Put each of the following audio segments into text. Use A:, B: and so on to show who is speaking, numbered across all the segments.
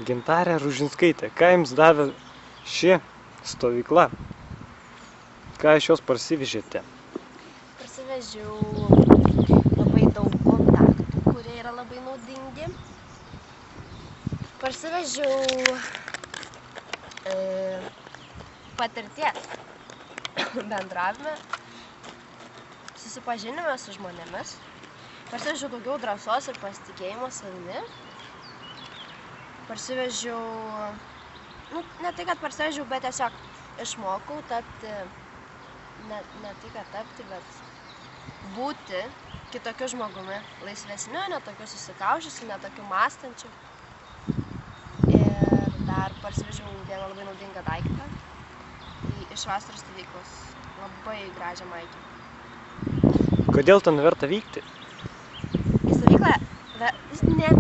A: Gintarė Ružinskaitė, ką jums davė ši stovykla? Ką iš jos parsivežėte?
B: Parsivežiau labai daug kontaktų, kurie yra labai naudingi. Parsivežiau patirties bendravime, susipažinime su žmonėmis. Parsivežiau daugiau drąsos ir pasitikėjimo savimi. Parsivežiau, ne tai, kad parsivežiau, bet tiesiog išmokau tapti, ne tai, kad tapti, bet būti kitokiu žmogumi, laisvesniu, ne tokiu susikaužusiu, ne tokiu mąstančiu. Ir dar parsivežiau vieną labai naudingą daiktą iš vasaros stovyklos, labai gražią maikę.
A: Kodėl ten verta vykti?
B: Į stovyklą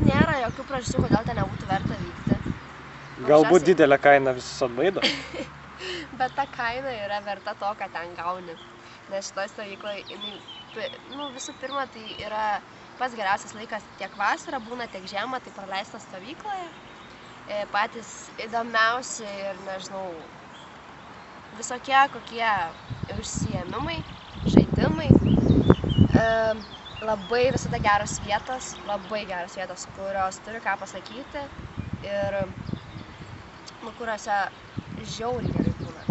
B: nėra jokių priežasčių, kodėl ten nebūtų verta vykti.
A: Galbūt didelė kaina visus atbaido?
B: Bet ta kaina yra verta to, ką ten gauni. Nes šitoj stovykloje, visų pirma, tai yra pats geriausias laikas tiek vasarą būna, tiek žiemą, tai praleista stovykloje. Patys įdomiausi ir, nežinau, visokie kokie užsiėmimai, žaidimai. Labai visada geros vietos, kurios turi ką pasakyti ir kuriuose žiauriai gerai būna.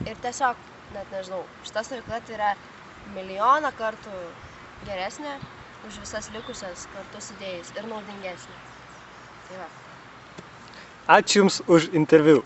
B: Ir tiesiog, net nežinau, šita stovykla tai yra milijoną kartų geresnė už visas likusias kartu sudėjus ir naudingesnė. Tai va.
A: Ačiū Jums už interviu.